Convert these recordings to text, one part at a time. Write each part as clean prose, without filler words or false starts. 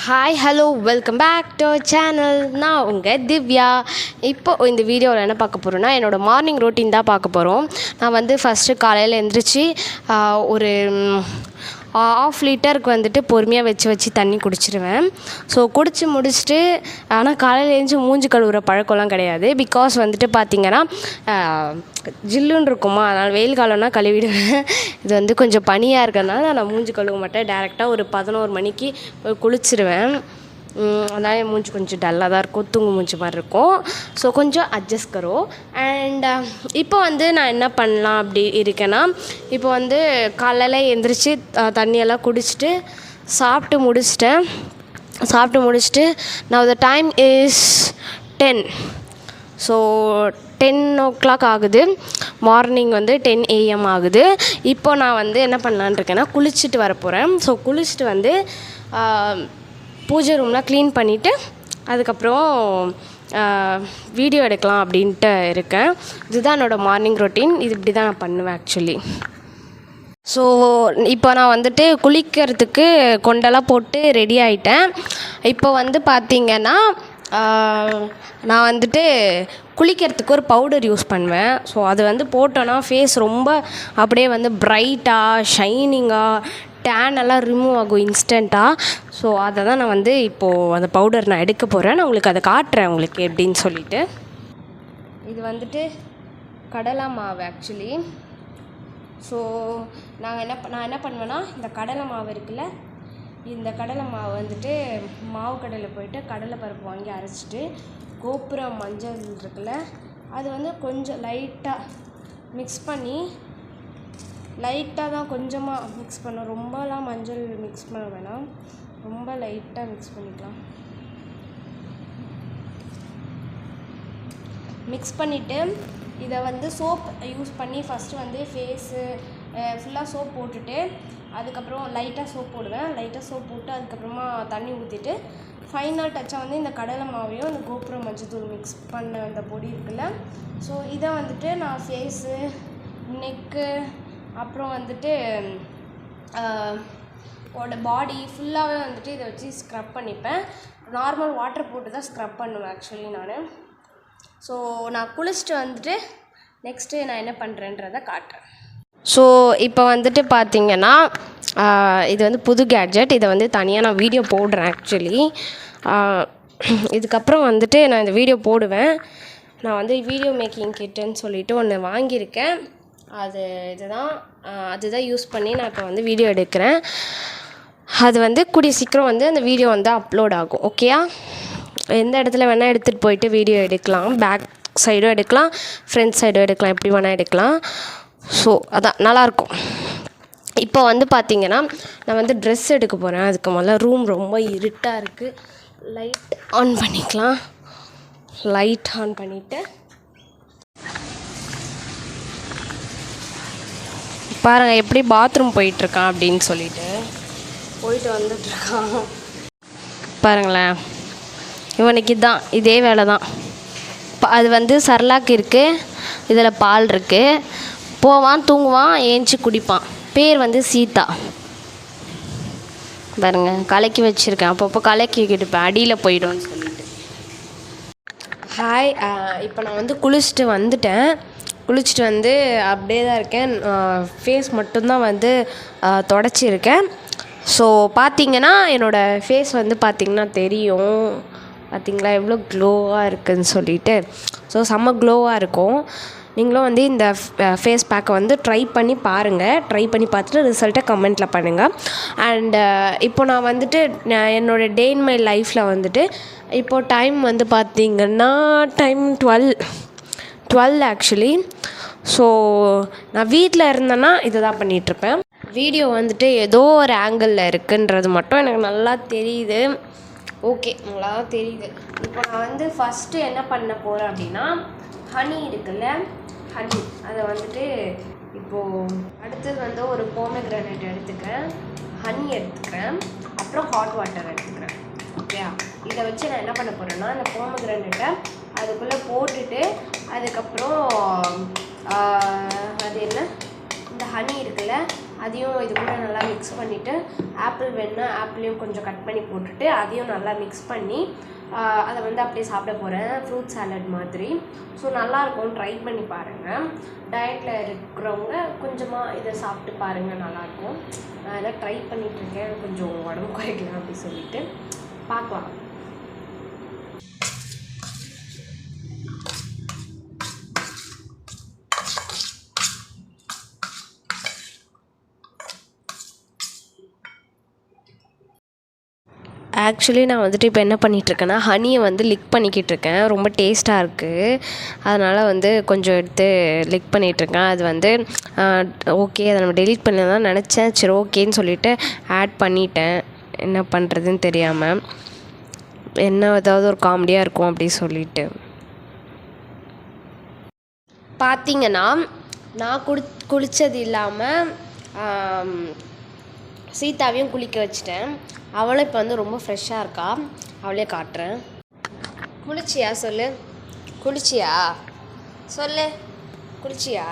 Hi hello welcome back to channel. நான் உங்கள் திவ்யா. இப்போ இந்த வீடியோவில் என்ன பார்க்க போகிறோன்னா என்னோடய மார்னிங் ரொட்டீன் தான் பார்க்க போகிறோம். நான் வந்து ஃபஸ்ட்டு காலையில் எழுந்திரிச்சி ஒரு 1/2 லிட்டருக்கு வந்துட்டு பொறுமையாக வச்சு தண்ணி குடிச்சிடுவேன். ஸோ குடித்து முடிச்சுட்டு ஆனால் காலையில் எழுந்துச்சி மூஞ்சி கழுவுற பழக்கம்லாம் கிடையாது. பிகாஸ் வந்துட்டு பார்த்திங்கன்னா ஜில்லுன்னு இருக்குமா, அதனால் வெயில் காலம்னா கழுவிடுவேன். இது வந்து கொஞ்சம் பனியாக இருக்கிறதுனால நான் மூஞ்சி கழுவ மாட்டேன். டேரெக்டாக ஒரு 11 மணிக்கு போய் குளிச்சிடுவேன். அதனால் என் மூஞ்சி கொஞ்சம் டல்லாக தான் இருக்கும், தூங்கு மூஞ்சி மாதிரி இருக்கும். ஸோ கொஞ்சம் அட்ஜஸ்ட் கரோ. அண்ட் இப்போ வந்து நான் என்ன பண்ணலாம் அப்படி இருக்கேன்னா, இப்போ வந்து காலையில் எழுந்திரிச்சி தண்ணியெல்லாம் குடிச்சிட்டு சாப்பிட்டு முடிச்சுட்டு now the time is 10. So 10 o'clock ஆகுது. மார்னிங் வந்து 10 AM ஆகுது. இப்போ நான் வந்து என்ன பண்ணலான்னு இருக்கேன்னா குளிச்சுட்டு வரப்போகிறேன். ஸோ குளிச்சுட்டு வந்து பூஜை ரூம்லாம் க்ளீன் பண்ணிவிட்டு அதுக்கப்புறம் வீடியோ எடுக்கலாம் அப்படின்ட்டு இருக்கேன். இதுதான் என்னோடய மார்னிங் ரொட்டீன். இது இப்படி தான் நான் பண்ணுவேன் ஆக்சுவலி. ஸோ இப்போ நான் வந்துட்டு குளிக்கிறதுக்கு கொண்டெல்லாம் போட்டு ரெடி ஆகிட்டேன். இப்போ வந்து பார்த்திங்கன்னா நான் வந்துட்டு குளிக்கிறதுக்கு ஒரு பவுடர் யூஸ் பண்ணுவேன். ஸோ அது வந்து போட்டோன்னா ஃபேஸ் ரொம்ப அப்படியே வந்து ப்ரைட்டாக ஷைனிங்காக டேன் எல்லாம் ரிமூவ் ஆகும் இன்ஸ்டண்ட்டாக. ஸோ அதை தான் நான் வந்து இப்போது அந்த பவுடர் நான் எடுக்க போகிறேன். நான் உங்களுக்கு அதை காட்டுறேன் உங்களுக்கு எப்படின்னு சொல்லிவிட்டு. இது வந்துட்டு கடலை மாவு ஆக்சுவலி. ஸோ நான் என்ன பண்ணுவேன்னா, இந்த கடலை மாவு இருக்குல்ல, இந்த கடலை மாவு வந்துட்டு மாவு கடையில் போய்ட்டு கடலை பருப்பு வாங்கி அரைச்சிட்டு கோபுரம் மஞ்சள் இருக்குல்ல, அது வந்து கொஞ்சம் லைட்டாக மிக்ஸ் பண்ணி, லைட்டாக தான் கொஞ்சமாக மிக்ஸ் பண்ண, ரொம்பலாம் மஞ்சள் மிக்ஸ் பண்ண வேணாம், ரொம்ப லைட்டாக மிக்ஸ் பண்ணிக்கலாம். மிக்ஸ் பண்ணிவிட்டு இதை வந்து சோப் யூஸ் பண்ணி ஃபஸ்ட்டு வந்து ஃபேஸு ஃபுல்லாக சோப் போட்டுட்டு அதுக்கப்புறம் லைட்டாக சோப் போடுவேன். லைட்டாக சோப் போட்டு அதுக்கப்புறமா தண்ணி ஊற்றிட்டு ஃபைனல் டச்சாக வந்து இந்த கடலை மாவையும் இந்த கோபுரம் மஞ்சத்தூள் மிக்ஸ் பண்ண அந்த பொடி இருக்குல்ல, ஸோ இதை வந்துட்டு நான் ஃபேஸு, நெக்கு, அப்புறம் வந்துட்டு பாடி ஃபுல்லாகவே வந்துட்டு இதை வச்சு ஸ்க்ரப் பண்ணிப்பேன். நார்மல் வாட்டர் போட்டு தான் ஸ்க்ரப் பண்ணுவேன் ஆக்சுவலி நான். ஸோ நான் குளிச்சுட்டு வந்துட்டு நெக்ஸ்ட்டு நான் என்ன பண்ணுறேன்றதை காட்டுறேன். ஸோ இப்போ வந்துட்டு பார்த்திங்கன்னா இது வந்து புது கேட்ஜெட். இதை வந்து தனியாக நான் வீடியோ போடுறேன் ஆக்சுவலி. இதுக்கப்புறம் வந்துட்டு நான் இந்த வீடியோ போடுவேன். நான் வந்து வீடியோ மேக்கிங் கிட்டுன்னு சொல்லிவிட்டு ஒன்று வாங்கியிருக்கேன். அதுதான் யூஸ் பண்ணி நான் இப்போ வந்து வீடியோ எடுக்கிறேன். அது வந்து கூடிய சீக்கிரம் வந்து அந்த வீடியோ வந்து அப்லோட் ஆகும். ஓகேயா? எந்த இடத்துல வேணால் எடுத்துகிட்டு போயிட்டு வீடியோ எடுக்கலாம். பேக் சைடும் எடுக்கலாம், ஃப்ரண்ட் சைடும் எடுக்கலாம், எப்படி வேணால் எடுக்கலாம். ஸோ அதான் நல்லாயிருக்கும். இப்போ வந்து பார்த்திங்கன்னா நான் வந்து ட்ரெஸ் எடுக்க போகிறேன். அதுக்கு முதல்ல ரூம் ரொம்ப இருட்டாக இருக்குது. லைட் ஆன் பண்ணிக்கலாம். லைட் ஆன் பண்ணிவிட்டு பாருங்கள் எப்படி பாத்ரூம் போயிட்டுருக்கான் அப்படின்னு சொல்லிட்டு போயிட்டு வந்துட்டுருக்கான் பாருங்களேன். இவனுக்கு இதே வேலை தான். அது வந்து சர்லாக் இருக்குது, இதில் பால் இருக்குது. போவான், தூங்குவான், ஏஞ்சி குடிப்பான். பேர் வந்து சீதா. பாருங்க கலக்கி வச்சுருக்கேன். அப்பப்போ கலக்கி கிட்டுப்பேன், அடியில் போயிடும்னு சொல்லிட்டு. ஹாய், இப்போ நான் வந்து குளிச்சுட்டு வந்துட்டேன். குளிச்சுட்டு வந்து அப்படியே தான் இருக்கேன். ஃபேஸ் மட்டும்தான் வந்து தொடச்சிருக்கேன். ஸோ பார்த்திங்கன்னா என்னோடய ஃபேஸ் வந்து பார்த்திங்கன்னா தெரியும். பார்த்திங்களா எவ்வளோ க்ளோவாக இருக்குதுன்னு சொல்லிட்டு. ஸோ செம்ம க்ளோவாக இருக்கும். நீங்களும் வந்து இந்த ஃபேஸ் பேக்கை வந்து ட்ரை பண்ணி பாருங்கள். ட்ரை பண்ணி பார்த்துட்டு ரிசல்ட்டை கமெண்ட்டில் பண்ணுங்கள். அண்டு இப்போ நான் வந்துட்டு என்னோடய டே இன் மை லைஃப்பில் வந்துட்டு இப்போது டைம் வந்து பார்த்திங்கன்னா டைம் 12 ஆக்சுவலி. ஸோ நான் வீட்டில் இருந்தேன்னா இதை தான் பண்ணிகிட்ருப்பேன். வீடியோ வந்துட்டு ஏதோ ஒரு ஆங்கிளில் இருக்குன்றது மட்டும் எனக்கு நல்லா தெரியுது. ஓகே, நல்லா தெரியுது. இப்போ நான் வந்து ஃபஸ்ட்டு என்ன பண்ண போகிறேன் அப்படின்னா, ஹனி இருக்குல்ல, ஹனி அதை வந்துட்டு இப்போது அடுத்தது வந்து ஒரு போமோகிரானேட் எடுத்துக்கிறேன், ஹனி எடுத்துக்கிறேன், அப்புறம் ஹாட் வாட்டர் எடுத்துக்கிறேன். ஓகேயா? இதை வச்சு நான் என்ன பண்ண போகிறேன்னா, இந்த போமோகிரானேட்டை அதுக்குள்ளே போட்டுட்டு அதுக்கப்புறம் அது என்ன இந்த ஹனி இருக்குல்ல அதையும் இது கூட நல்லா மிக்ஸ் பண்ணிவிட்டு ஆப்பிள் வேணுன்னா ஆப்பிளையும் கொஞ்சம் கட் பண்ணி போட்டுட்டு அதையும் நல்லா மிக்ஸ் பண்ணி அதை வந்து அப்படியே சாப்பிட போகிறேன், ஃப்ரூட் சாலட் மாதிரி. ஸோ நல்லாயிருக்கும், ட்ரை பண்ணி பாருங்கள். டயட்டில் இருக்கிறவங்க கொஞ்சமாக இதை சாப்பிட்டு பாருங்கள், நல்லாயிருக்கும். நான் எல்லாம் ட்ரை பண்ணிகிட்ருக்கேன், கொஞ்சம் உடம்பு குறைக்கலாம் அப்படி சொல்லிட்டு பார்க்கலாம். ஆக்சுவலி நான் வந்துட்டு இப்போ என்ன பண்ணிகிட்ருக்கேன்னா ஹனியை வந்து லிக் பண்ணிக்கிட்டு இருக்கேன். ரொம்ப டேஸ்ட்டாக இருக்குது, அதனால் வந்து கொஞ்சம் எடுத்து லிக் பண்ணிகிட்ருக்கேன். அது வந்து ஓகே, அதை நம்ம டெலீட் பண்ண தான் நினச்சேன். சரி ஓகேன்னு சொல்லிவிட்டு ஆட் பண்ணிட்டேன், என்ன பண்ணுறதுன்னு தெரியாமல். என்ன ஏதாவது ஒரு காமெடியாக இருக்கும் அப்படி சொல்லிட்டு. பார்த்தீங்கன்னா நான் குளித்தது இல்லாமல் சீதாவையும் குளிக்க வச்சிட்டேன். அவளும் இப்போ வந்து ரொம்ப ஃப்ரெஷ்ஷாக இருக்கா, அவளே காட்டுறேன். குளிச்சியா சொல்லு, குளிச்சியா சொல்லு, குளிச்சியா?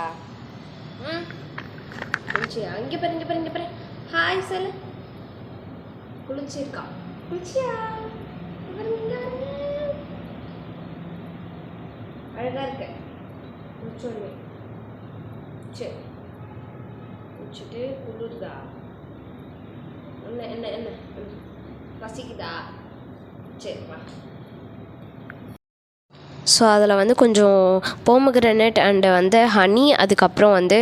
குளிச்சியா? இங்கே பாரு, இங்கே பாரு, இங்கே பாரு, ஹாய் சொல்லு. குளிச்சிருக்கா, குளிச்சியா? அழகா இருக்க, குளிச்சோன்னு. சரி குளிச்சுட்டு குளிர்தா? என்ன என்ன என்ன பசிக்குதா? சரி வா. ஸோ அதில் வந்து கொஞ்சம் போமோகிரானேட் அண்டு வந்து ஹனி, அதுக்கப்புறம் வந்து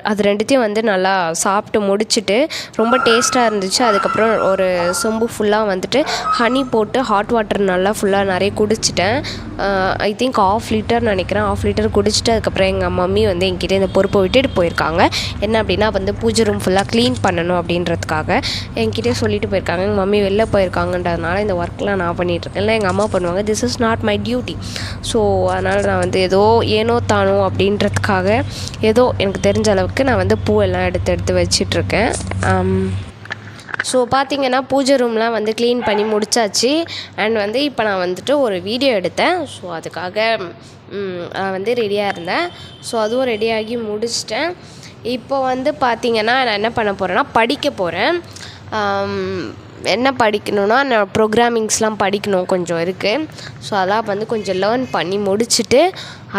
அது ரெண்டுத்தையும் வந்து நல்லா சாப்பிட்டு முடிச்சுட்டு ரொம்ப டேஸ்ட்டாக இருந்துச்சு. அதுக்கப்புறம் ஒரு சொம்பு ஃபுல்லாக வந்துட்டு ஹனி போட்டு ஹாட் வாட்டர் நல்லா ஃபுல்லாக நிறைய குடிச்சிட்டேன். ஐ திங்க் 1/2 லிட்டர் நினைக்கிறேன். 1/2 லிட்டர் குடிச்சிட்டு அதுக்கப்புறம் எங்கள் மம்மி வந்து என்கிட்ட இந்த பொறுப்பை விட்டுட்டு போயிருக்காங்க. என்ன அப்படின்னா வந்து பூஜை ரூம் ஃபுல்லாக க்ளீன் பண்ணணும் அப்படின்றதுக்காக என்கிட்டே சொல்லிட்டு போயிருக்காங்க. எங்கள் மம்மி வெளில போயிருக்காங்கன்றதுனால இந்த ஒர்க்லாம் நான் பண்ணிகிட்ருக்கேன். இல்லை எங்கள் அம்மா பண்ணுவாங்க. This is not my duty. So அதனால் நான் வந்து ஏனோ தானோ அப்படின்றதுக்காக ஏதோ எனக்கு தெரிஞ்ச அளவுக்கு நான் வந்து பூவெல்லாம் எடுத்து வச்சிட்ருக்கேன். ஸோ பார்த்திங்கன்னா பூஜை ரூம்லாம் வந்து க்ளீன் பண்ணி முடித்தாச்சு. அண்ட் வந்து இப்போ நான் வந்துட்டு ஒரு வீடியோ எடுத்தேன். ஸோ அதுக்காக வந்து ரெடியாக இருந்தேன். ஸோ அதுவும் ரெடியாகி முடிச்சிட்டேன். இப்போ வந்து பார்த்திங்கன்னா நான் என்ன பண்ண போகிறேன்னா படிக்க போகிறேன். என்ன படிக்கணுன்னா நான் ப்ரோக்ராமிங்ஸ்லாம் படிக்கணும் கொஞ்சம் இருக்குது. ஸோ அதெல்லாம் வந்து கொஞ்சம் லேர்ன் பண்ணி முடிச்சுட்டு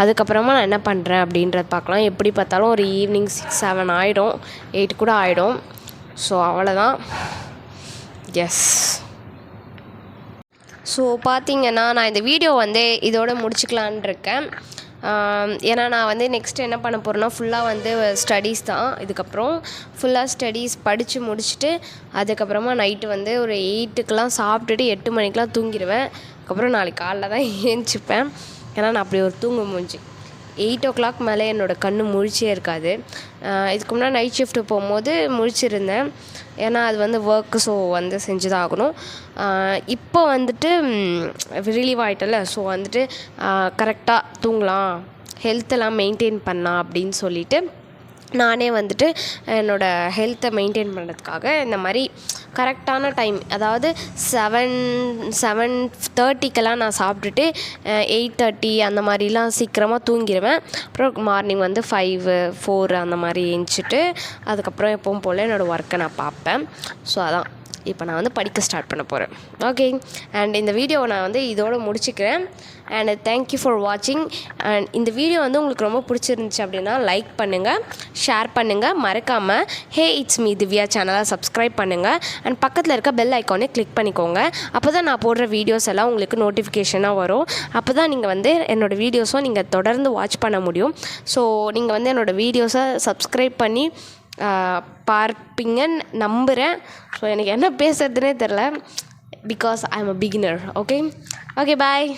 அதுக்கப்புறமா நான் என்ன பண்ணுறேன் அப்படின்றத பார்க்கலாம். எப்படி பார்த்தாலும் ஒரு ஈவினிங் 6-7 ஆகிடும், 8 கூட ஆகிடும். ஸோ அவ்வளோதான். எஸ். ஸோ பார்த்திங்கன்னா நான் இந்த வீடியோ வந்து இதோட முடிச்சுக்கலான் இருக்கேன். ஏன்னா நான் வந்து நெக்ஸ்ட்டு என்ன பண்ண போகிறேன்னா ஃபுல்லாக வந்து ஸ்டடீஸ் தான். இதுக்கப்புறம் ஃபுல்லாக ஸ்டடீஸ் படித்து முடிச்சுட்டு அதுக்கப்புறமா நைட்டு வந்து ஒரு 8க்குலாம் சாப்பிட்டுட்டு 8 மணிக்கெலாம் தூங்கிடுவேன். அதுக்கப்புறம் நாளைக்கு காலைல தான் ஏஞ்சிப்பேன். ஏன்னா நான் அப்படி ஒரு தூங்க மூஞ்சி. 8 o'clock மேலே என்னோடய கண் முழிச்சே இருக்காது. இதுக்கு முன்னாடி நைட் ஷிஃப்ட்டு போகும்போது முழிச்சிருந்தேன். ஏன்னா அது வந்து ஒர்க்கு, ஸோ வந்து செஞ்சு தான் ஆகணும். இப்போ வந்துட்டு ரிலீவ் ஆகிட்டல, ஸோ வந்துட்டு கரெக்டாக தூங்கலாம், ஹெல்த்தெல்லாம் மெயின்டைன் பண்ணலாம் அப்படின்னு சொல்லிவிட்டு நானே வந்துட்டு என்னோடய ஹெல்த்தை மெயின்டைன் பண்ணுறதுக்காக இந்த மாதிரி கரெக்டான டைம், அதாவது 7:30க்கெல்லாம் நான் சாப்பிட்டுட்டு 8:30 அந்த மாதிரிலாம் சீக்கிரமாக தூங்கிடுவேன். அப்புறம் மார்னிங் வந்து 5-4 அந்த மாதிரி ஏஞ்சிட்டு அதுக்கப்புறம் எப்பவும் போல் என்னோடய ஒர்க்கை நான் பார்ப்பேன். ஸோ அதான் இப்போ நான் வந்து படிக்க ஸ்டார்ட் பண்ண போகிறேன். ஓகே, அண்ட் இந்த வீடியோவை நான் வந்து இதோடு முடிச்சுக்கிறேன். அண்ட் தேங்க்யூ ஃபார் வாட்சிங். அண்ட் இந்த வீடியோ வந்து உங்களுக்கு ரொம்ப பிடிச்சிருந்துச்சி அப்படின்னா லைக் பண்ணுங்கள், ஷேர் பண்ணுங்கள், மறக்காமல் ஹே இட்ஸ் மீ திவ்யா சேனலை சப்ஸ்கிரைப் பண்ணுங்கள். அண்ட் பக்கத்தில் இருக்க பெல் ஐக்கானே கிளிக் பண்ணிக்கோங்க. அப்போ தான் நான் போடுற வீடியோஸ் எல்லாம் உங்களுக்கு நோட்டிஃபிகேஷனாக வரும். அப்போ தான் நீங்கள் வந்து என்னோடய வீடியோஸும் நீங்கள் தொடர்ந்து வாட்ச் பண்ண முடியும். ஸோ நீங்கள் வந்து என்னோடய வீடியோஸை சப்ஸ்கிரைப் பண்ணி பார்ப்பீங்கன்னு நம்புகிறேன். ஸோ எனக்கு என்ன பேசுறதுனே தெரில, because I am a beginner. Okay, bye.